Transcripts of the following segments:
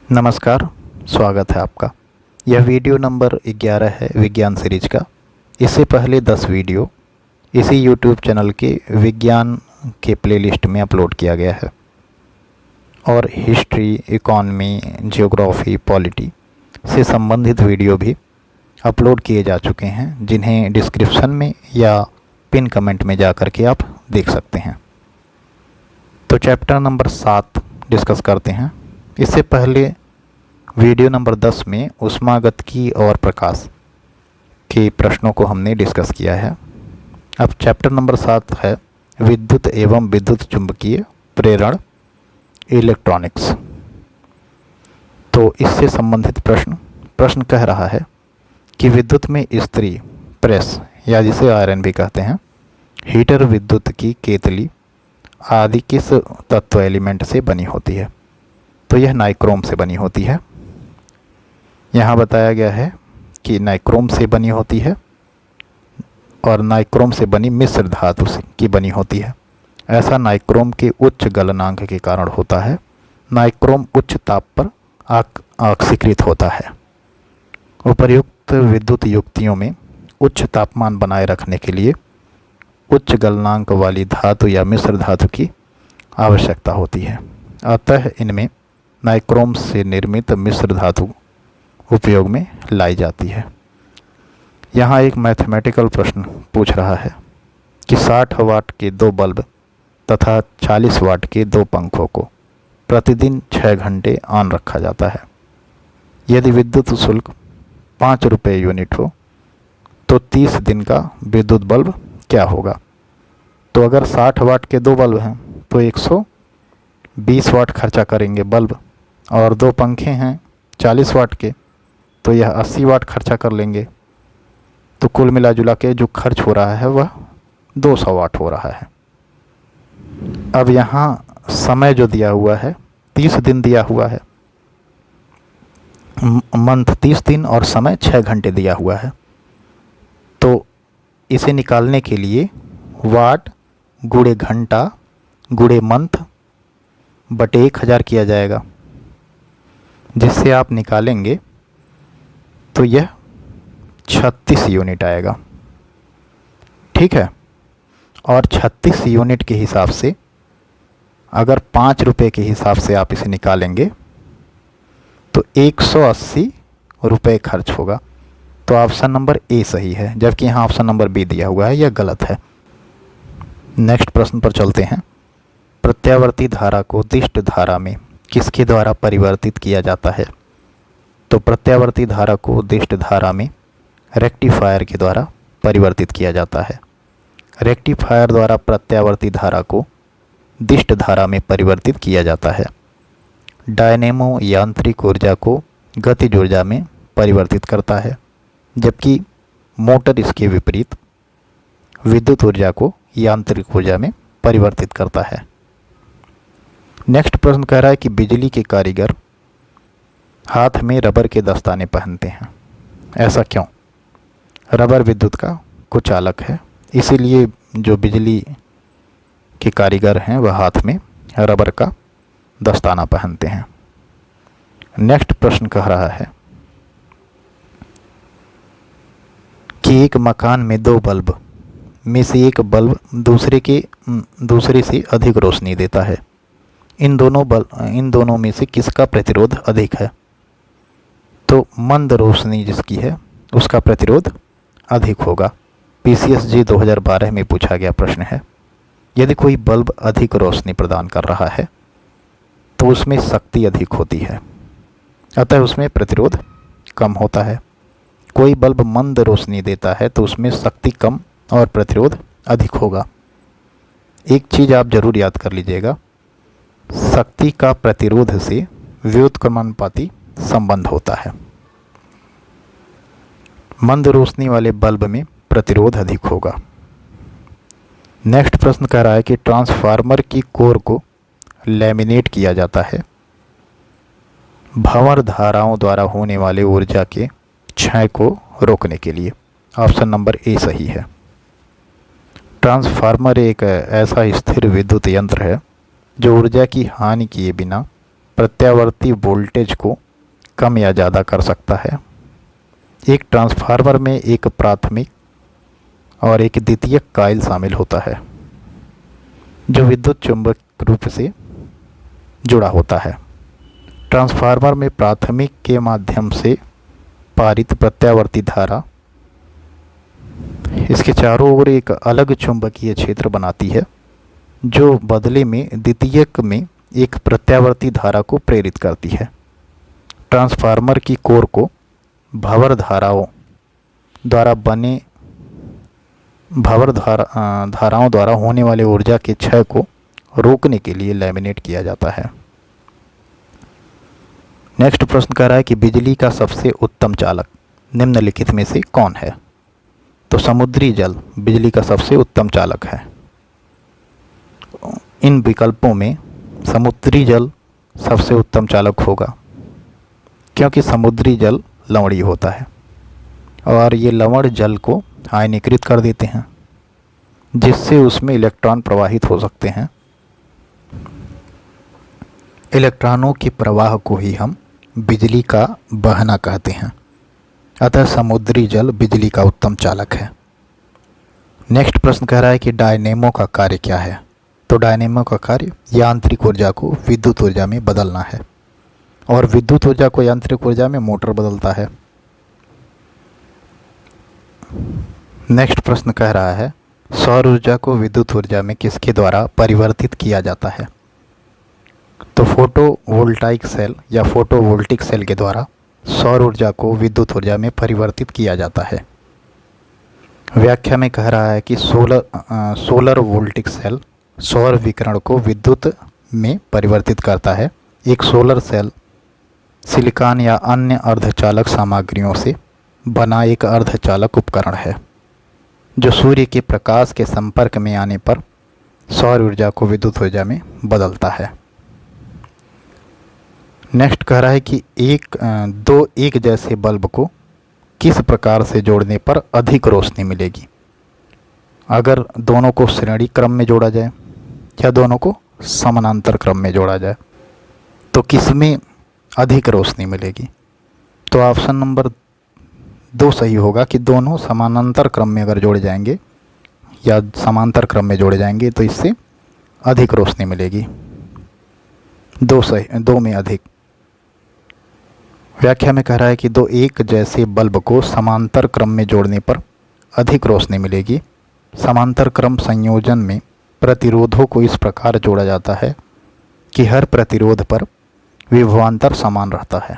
नमस्कार, स्वागत है आपका। यह वीडियो नंबर 11 है विज्ञान सीरीज का। इससे पहले 10 वीडियो इसी यूट्यूब चैनल के विज्ञान के प्लेलिस्ट में अपलोड किया गया है और हिस्ट्री, इकॉनमी, जियोग्राफी, पॉलिटी से संबंधित वीडियो भी अपलोड किए जा चुके हैं, जिन्हें डिस्क्रिप्शन में या पिन कमेंट में जा कर के आप देख सकते हैं। तो चैप्टर नंबर 7 डिस्कस करते हैं। इससे पहले वीडियो नंबर 10 में ऊष्मागतिकी और प्रकाश के प्रश्नों को हमने डिस्कस किया है। अब चैप्टर नंबर 7 है विद्युत एवं विद्युत चुंबकीय प्रेरण, इलेक्ट्रॉनिक्स। तो इससे संबंधित प्रश्न कह रहा है कि विद्युत में इस्त्री, प्रेस या जिसे आयरन भी कहते हैं, हीटर, विद्युत की केतली आदि किस तत्व एलिमेंट से बनी होती है? तो यह नाइक्रोम से बनी होती है। यहाँ बताया गया है कि नाइक्रोम से बनी होती है और नाइक्रोम से बनी मिश्र धातु की बनी होती है। ऐसा नाइक्रोम के उच्च गलनांक के कारण होता है। नाइक्रोम उच्च ताप पर ऑक्सीकृत होता है। उपर्युक्त विद्युत युक्तियों में उच्च तापमान बनाए रखने के लिए उच्च गलनांक वाली धातु या मिश्र धातु की आवश्यकता होती है। अतः इनमें नाइक्रोम से निर्मित मिश्र धातु उपयोग में लाई जाती है। यहाँ एक मैथमेटिकल प्रश्न पूछ रहा है कि 60 वाट के 2 बल्ब तथा 40 वाट के 2 पंखों को प्रतिदिन 6 घंटे ऑन रखा जाता है। यदि विद्युत शुल्क 5 रुपये यूनिट हो तो 30 दिन का विद्युत बल्ब क्या होगा? तो अगर 60 वाट के 2 बल्ब हैं तो 120 वाट खर्चा करेंगे बल्ब, और 2 पंखे हैं 40 वाट के तो यह 80 वाट खर्चा कर लेंगे। तो कुल मिला जुला के जो खर्च हो रहा है वह 200 वाट हो रहा है। अब यहाँ समय जो दिया हुआ है 30 दिन दिया हुआ है, मंथ 30 दिन और समय 6 घंटे दिया हुआ है। तो इसे निकालने के लिए वाट गुणे घंटा गुणे मंथ बटे 1000 किया जाएगा, जिससे आप निकालेंगे तो यह 36 यूनिट आएगा। ठीक है। और 36 यूनिट के हिसाब से अगर 5 रुपये के हिसाब से आप इसे निकालेंगे तो 180 रुपये खर्च होगा। तो ऑप्शन नंबर ए सही है, जबकि यहाँ ऑप्शन नंबर बी दिया हुआ है, यह गलत है। नेक्स्ट प्रश्न पर चलते हैं। प्रत्यावर्ती धारा को दिष्ट धारा में किसके द्वारा परिवर्तित किया जाता है? तो प्रत्यावर्ती धारा को दिष्ट धारा में रेक्टिफायर के द्वारा परिवर्तित किया जाता है। रेक्टिफायर द्वारा प्रत्यावर्ती धारा को दिष्ट धारा में परिवर्तित किया जाता है। डायनेमो यांत्रिक ऊर्जा को गतिज ऊर्जा में परिवर्तित करता है, जबकि मोटर इसके विपरीत विद्युत ऊर्जा को यांत्रिक ऊर्जा में परिवर्तित करता है। नेक्स्ट प्रश्न कह रहा है कि बिजली के कारीगर हाथ में रबर के दस्ताने पहनते हैं, ऐसा क्यों? रबर विद्युत का कुचालक है, इसीलिए जो बिजली के कारीगर हैं वह हाथ में रबर का दस्ताना पहनते हैं। नेक्स्ट प्रश्न कह रहा है कि एक मकान में 2 बल्ब में से एक बल्ब दूसरे से अधिक रोशनी देता है। इन दोनों में से किसका प्रतिरोध अधिक है? तो मंद रोशनी जिसकी है उसका प्रतिरोध अधिक होगा। PCSG 2012 में पूछा गया प्रश्न है। यदि कोई बल्ब अधिक रोशनी प्रदान कर रहा है तो उसमें शक्ति अधिक होती है, अतः उसमें प्रतिरोध कम होता है। कोई बल्ब मंद रोशनी देता है तो उसमें शक्ति कम और प्रतिरोध अधिक होगा। एक चीज़ आप जरूर याद कर लीजिएगा, शक्ति का प्रतिरोध से व्युत्क्रमानुपाती संबंध होता है। मंद रोशनी वाले बल्ब में प्रतिरोध अधिक होगा। नेक्स्ट प्रश्न कह रहा है कि ट्रांसफार्मर की कोर को लैमिनेट किया जाता है भंवर धाराओं द्वारा होने वाले ऊर्जा के क्षय को रोकने के लिए। ऑप्शन नंबर ए सही है। ट्रांसफार्मर एक ऐसा स्थिर विद्युत यंत्र है जो ऊर्जा की हानि किए बिना प्रत्यावर्ती वोल्टेज को कम या ज़्यादा कर सकता है। एक ट्रांसफार्मर में एक प्राथमिक और एक द्वितीयक कॉइल शामिल होता है जो विद्युत चुंबक रूप से जुड़ा होता है। ट्रांसफार्मर में प्राथमिक के माध्यम से पारित प्रत्यावर्ती धारा इसके चारों ओर एक अलग चुंबकीय क्षेत्र बनाती है जो बदले में द्वितीयक में एक प्रत्यावर्ती धारा को प्रेरित करती है। ट्रांसफार्मर की कोर को भंवर धाराओं द्वारा होने वाले ऊर्जा के क्षय को रोकने के लिए लैमिनेट किया जाता है। नेक्स्ट प्रश्न कह रहा है कि बिजली का सबसे उत्तम चालक निम्नलिखित में से कौन है? तो समुद्री जल बिजली का सबसे उत्तम चालक है। इन विकल्पों में समुद्री जल सबसे उत्तम चालक होगा क्योंकि समुद्री जल लवणीय होता है और ये लवण जल को आयनीकृत कर देते हैं जिससे उसमें इलेक्ट्रॉन प्रवाहित हो सकते हैं। इलेक्ट्रॉनों के प्रवाह को ही हम बिजली का बहना कहते हैं। अतः समुद्री जल बिजली का उत्तम चालक है। नेक्स्ट प्रश्न कह रहा है कि डायनेमो का कार्य क्या है? तो डायनेमो का कार्य यांत्रिक ऊर्जा को विद्युत ऊर्जा में बदलना है और विद्युत ऊर्जा को यांत्रिक ऊर्जा में मोटर बदलता है। नेक्स्ट प्रश्न कह रहा है सौर ऊर्जा को विद्युत ऊर्जा में किसके द्वारा परिवर्तित किया जाता है? तो फोटोवोल्टाइक सेल या फोटोवोल्टिक सेल के द्वारा सौर ऊर्जा को विद्युत ऊर्जा में परिवर्तित किया जाता है। व्याख्या में कह रहा है कि सोलर वोल्टिक सेल सौर विकिरण को विद्युत में परिवर्तित करता है। एक सोलर सेल सिलिकॉन या अन्य अर्धचालक सामग्रियों से बना एक अर्धचालक उपकरण है जो सूर्य के प्रकाश के संपर्क में आने पर सौर ऊर्जा को विद्युत ऊर्जा में बदलता है। नेक्स्ट कह रहा है कि दो एक जैसे बल्ब को किस प्रकार से जोड़ने पर अधिक रोशनी मिलेगी? अगर दोनों को श्रेणी क्रम में जोड़ा जाए या दोनों को समानांतर क्रम में जोड़ा जाए तो किसमें अधिक रोशनी मिलेगी? तो ऑप्शन नंबर 2 सही होगा कि दोनों समानांतर क्रम में अगर जोड़े जाएंगे या समांतर क्रम में जोड़े जाएंगे तो इससे अधिक रोशनी मिलेगी। 2 में अधिक। व्याख्या में कह रहा है कि दो एक जैसे बल्ब को समांतर क्रम में जोड़ने पर अधिक रोशनी मिलेगी। समांतर क्रम संयोजन में प्रतिरोधों को इस प्रकार जोड़ा जाता है कि हर प्रतिरोध पर विभवांतर समान रहता है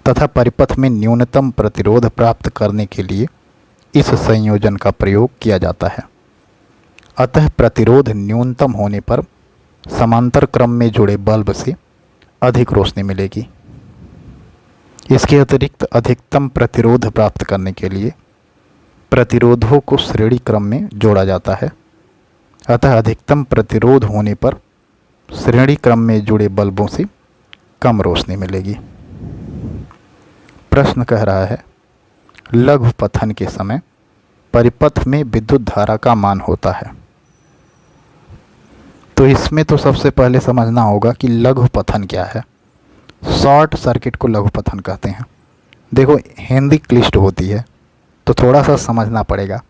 तथा परिपथ में न्यूनतम प्रतिरोध प्राप्त करने के लिए इस संयोजन का प्रयोग किया जाता है। अतः प्रतिरोध न्यूनतम होने पर समांतर क्रम में जुड़े बल्ब से अधिक रोशनी मिलेगी। इसके अतिरिक्त अधिकतम प्रतिरोध प्राप्त करने के लिए प्रतिरोधों को श्रेणी क्रम में जोड़ा जाता है। अतः अधिकतम प्रतिरोध होने पर श्रेणी क्रम में जुड़े बल्बों से कम रोशनी मिलेगी। प्रश्न कह रहा है लघु पथन के समय परिपथ में विद्युत धारा का मान होता है। तो इसमें तो सबसे पहले समझना होगा कि लघु पथन क्या है। शॉर्ट सर्किट को लघु पथन कहते हैं। देखो हिंदी क्लिष्ट होती है तो थोड़ा सा समझना पड़ेगा।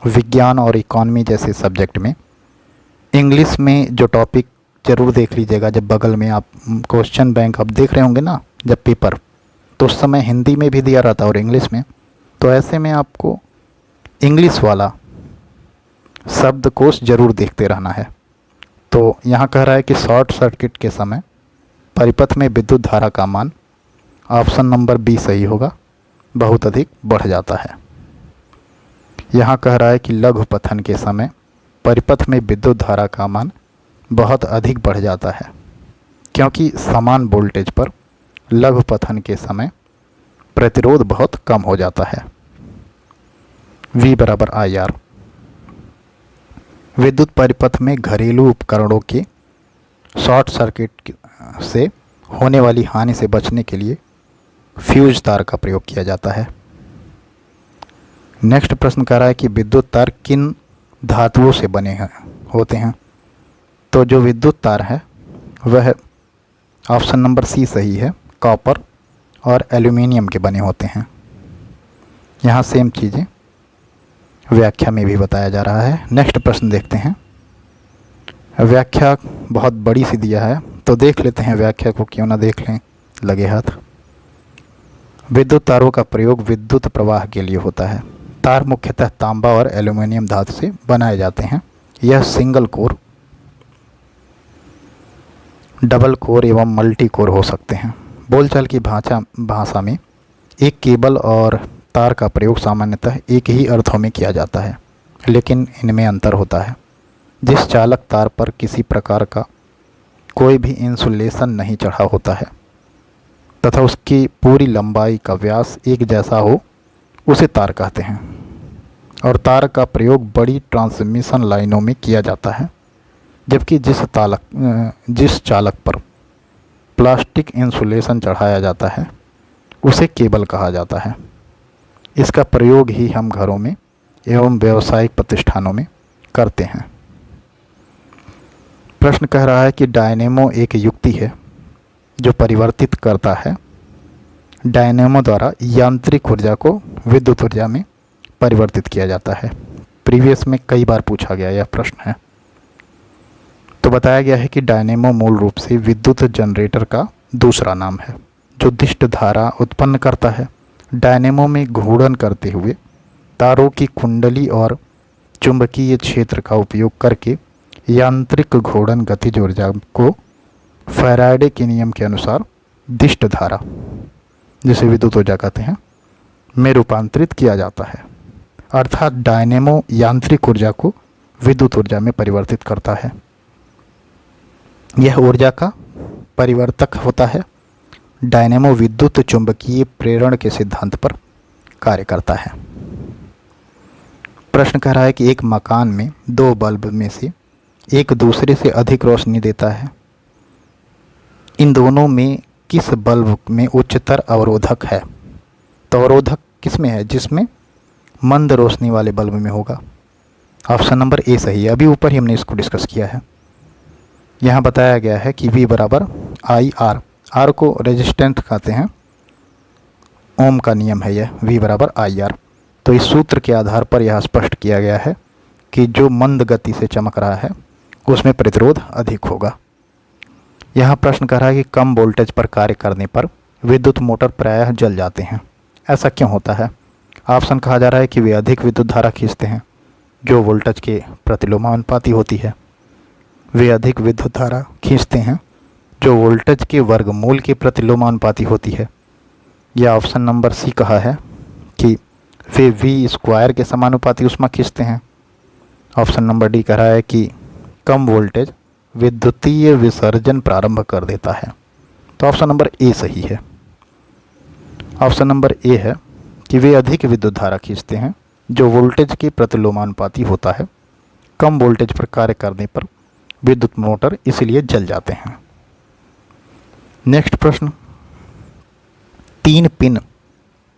विज्ञान और इकॉनमी जैसे सब्जेक्ट में इंग्लिश में जो टॉपिक ज़रूर देख लीजिएगा। जब बगल में आप क्वेश्चन बैंक आप देख रहे होंगे ना जब पेपर, तो उस समय हिंदी में भी दिया रहता है और इंग्लिश में। तो ऐसे में आपको इंग्लिश वाला शब्दकोश ज़रूर देखते रहना है। तो यहाँ कह रहा है कि शॉर्ट सर्किट के समय परिपथ में विद्युत धारा का मान ऑप्शन नंबर बी सही होगा, बहुत अधिक बढ़ जाता है। यहाँ कह रहा है कि लघु पथन के समय परिपथ में विद्युत धारा का मान बहुत अधिक बढ़ जाता है क्योंकि समान वोल्टेज पर लघु पथन के समय प्रतिरोध बहुत कम हो जाता है। V बराबर IR। विद्युत परिपथ में घरेलू उपकरणों के शॉर्ट सर्किट से होने वाली हानि से बचने के लिए फ्यूज तार का प्रयोग किया जाता है। नेक्स्ट प्रश्न कह रहा है कि विद्युत तार किन धातुओं से बने होते हैं। तो जो विद्युत तार है वह ऑप्शन नंबर सी सही है, कॉपर और एल्यूमिनियम के बने होते हैं। यहाँ सेम चीज़ें व्याख्या में भी बताया जा रहा है। नेक्स्ट प्रश्न देखते हैं। व्याख्या बहुत बड़ी सी दिया है तो देख लेते हैं व्याख्या को, क्यों ना देख लें, लगे हाथ। विद्युत तारों का प्रयोग विद्युत प्रवाह के लिए होता है। तार मुख्यतः तांबा और एल्यूमिनियम धातु से बनाए जाते हैं। यह सिंगल कोर, डबल कोर एवं मल्टी कोर हो सकते हैं। बोलचाल की भाषा में एक केबल और तार का प्रयोग सामान्यतः एक ही अर्थों में किया जाता है, लेकिन इनमें अंतर होता है। जिस चालक तार पर किसी प्रकार का कोई भी इंसुलेशन नहीं चढ़ा होता है तथा उसकी पूरी लंबाई का व्यास एक जैसा हो, उसे तार कहते हैं। और तार का प्रयोग बड़ी ट्रांसमिशन लाइनों में किया जाता है, जबकि जिस चालक पर प्लास्टिक इंसुलेशन चढ़ाया जाता है उसे केबल कहा जाता है। इसका प्रयोग ही हम घरों में एवं व्यावसायिक प्रतिष्ठानों में करते हैं। प्रश्न कह रहा है कि डायनेमो एक युक्ति है जो परिवर्तित करता है। डायनेमो द्वारा यांत्रिक ऊर्जा को विद्युत ऊर्जा में परिवर्तित किया जाता है। प्रीवियस में कई बार पूछा गया यह प्रश्न है। तो बताया गया है कि डायनेमो मूल रूप से विद्युत जनरेटर का दूसरा नाम है जो दिष्ट धारा उत्पन्न करता है। डायनेमो में घूर्णन करते हुए तारों की कुंडली और चुंबकीय क्षेत्र का उपयोग करके यांत्रिक घूर्णन गतिज ऊर्जा को फैराडे के नियम के अनुसार दिष्ट धारा, जिसे विद्युत ऊर्जा कहते हैं, में रूपांतरित किया जाता है। अर्थात डायनेमो यांत्रिक ऊर्जा को विद्युत ऊर्जा में परिवर्तित करता है। यह ऊर्जा का परिवर्तक होता है। डायनेमो विद्युत चुंबकीय प्रेरण के सिद्धांत पर कार्य करता है। प्रश्न कह रहा है कि एक मकान में दो बल्ब में से एक दूसरे से अधिक रोशनी देता है। इन दोनों में किस बल्ब में उच्चतर अवरोधक है? तो अवरोधक किस में है? जिसमें मंद रोशनी वाले बल्ब में होगा। ऑप्शन नंबर ए सही है। अभी ऊपर ही हमने इसको डिस्कस किया है। यहाँ बताया गया है कि V बराबर आई आर, आर को रेजिस्टेंस कहते हैं, ओम का नियम है यह, V बराबर आई आर। तो इस सूत्र के आधार पर यह स्पष्ट किया गया है कि जो मंद गति से चमक रहा है उसमें प्रतिरोध अधिक होगा। यहाँ प्रश्न कर रहा है कि कम वोल्टेज पर कार्य करने पर विद्युत मोटर प्रायः जल जाते हैं। ऐसा क्यों होता है? ऑप्शन कहा जा रहा है कि वे अधिक विद्युत धारा खींचते हैं जो वोल्टेज के प्रतिलोमानुपाती होती है। वे अधिक विद्युत धारा खींचते हैं जो वोल्टेज के वर्गमूल के प्रतिलोमानुपाती होती है। यह ऑप्शन नंबर सी कहा है कि वे V स्क्वायर के समानुपाती ऊष्मा खींचते हैं। ऑप्शन नंबर डी कह रहा है कि कम वोल्टेज विद्युतीय विसर्जन प्रारंभ कर देता है। तो ऑप्शन नंबर ए सही है। ऑप्शन नंबर ए है कि वे अधिक विद्युत धारा खींचते हैं जो वोल्टेज के प्रतिलोमानुपाती होता है। कम वोल्टेज पर कार्य करने पर विद्युत मोटर इसलिए जल जाते हैं। नेक्स्ट प्रश्न, 3 पिन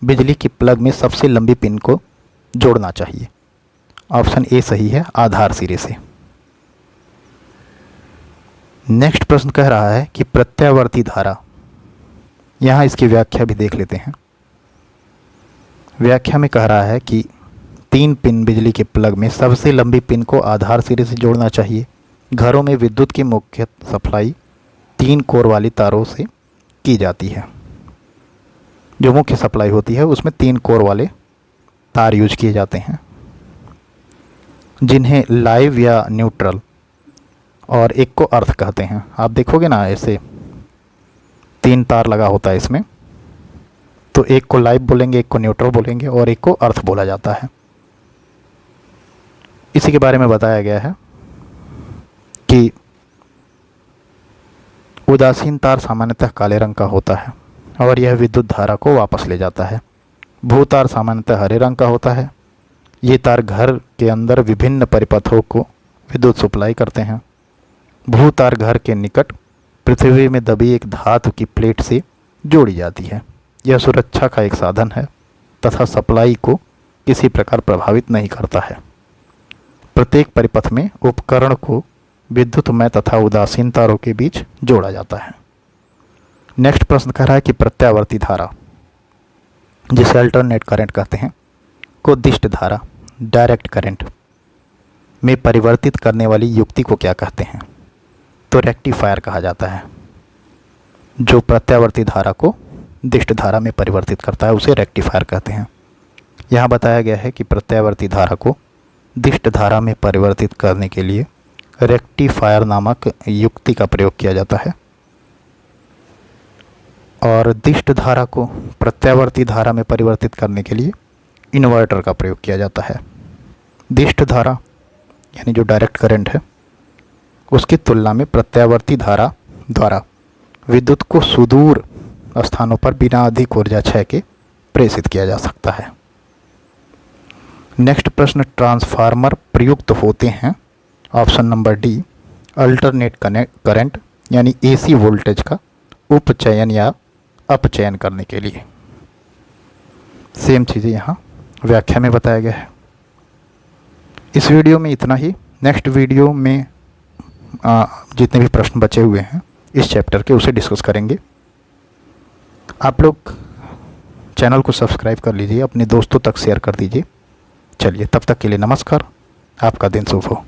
बिजली की प्लग में सबसे लंबी पिन को जोड़ना चाहिए। ऑप्शन ए सही है, आधार सिरे से। नेक्स्ट प्रश्न कह रहा है कि प्रत्यावर्ती धारा, यहाँ इसकी व्याख्या भी देख लेते हैं। व्याख्या में कह रहा है कि 3 पिन बिजली के प्लग में सबसे लंबी पिन को आधार सिरे से जोड़ना चाहिए। घरों में विद्युत की मुख्य सप्लाई 3 कोर वाली तारों से की जाती है। जो मुख्य सप्लाई होती है उसमें 3 कोर वाले तार यूज किए जाते हैं, जिन्हें लाइव या न्यूट्रल और एक को अर्थ कहते हैं। आप देखोगे ना, ऐसे 3 तार लगा होता है इसमें, तो एक को लाइव बोलेंगे, एक को न्यूट्रल बोलेंगे और एक को अर्थ बोला जाता है। इसी के बारे में बताया गया है कि उदासीन तार सामान्यतः काले रंग का होता है और यह विद्युत धारा को वापस ले जाता है। भूतार सामान्यतः हरे रंग का होता है। ये तार घर के अंदर विभिन्न परिपथों को विद्युत सप्लाई करते हैं। भूतार घर के निकट पृथ्वी में दबी एक धातु की प्लेट से जोड़ी जाती है। यह सुरक्षा का एक साधन है तथा सप्लाई को किसी प्रकार प्रभावित नहीं करता है। प्रत्येक परिपथ में उपकरण को विद्युतमय तथा उदासीन तारों के बीच जोड़ा जाता है। नेक्स्ट प्रश्न कह रहा है कि प्रत्यावर्ती धारा, जिसे अल्टरनेट करंट कहते हैं, को दिष्ट धारा, डायरेक्ट करंट में परिवर्तित करने वाली युक्ति को क्या कहते हैं? तो रेक्टिफायर कहा जाता है। जो प्रत्यावर्ती धारा को दिष्ट धारा में परिवर्तित करता है उसे रेक्टिफायर कहते हैं। यहाँ बताया गया है कि प्रत्यावर्ती धारा को दिष्ट धारा में परिवर्तित करने के लिए रेक्टिफायर नामक युक्ति का प्रयोग किया जाता है, और दिष्ट धारा को प्रत्यावर्ती धारा में परिवर्तित करने के लिए इन्वर्टर का प्रयोग किया जाता है। दिष्ट धारा यानी जो डायरेक्ट करंट है उसकी तुलना में प्रत्यावर्ती धारा द्वारा विद्युत को सुदूर स्थानों पर बिना अधिक ऊर्जा क्षय के प्रेषित किया जा सकता है। नेक्स्ट प्रश्न, ट्रांसफार्मर प्रयुक्त होते हैं, option number D, alternate current यानी एसी वोल्टेज का उपचयन या अपचयन करने के लिए। सेम चीज़ें यहाँ व्याख्या में बताया गया है। इस वीडियो में इतना ही। नेक्स्ट वीडियो में जितने भी प्रश्न बचे हुए हैं इस चैप्टर के उसे डिस्कस करेंगे। आप लोग चैनल को सब्सक्राइब कर लीजिए, अपने दोस्तों तक शेयर कर दीजिए। चलिए, तब तक के लिए नमस्कार, आपका दिन शुभ हो।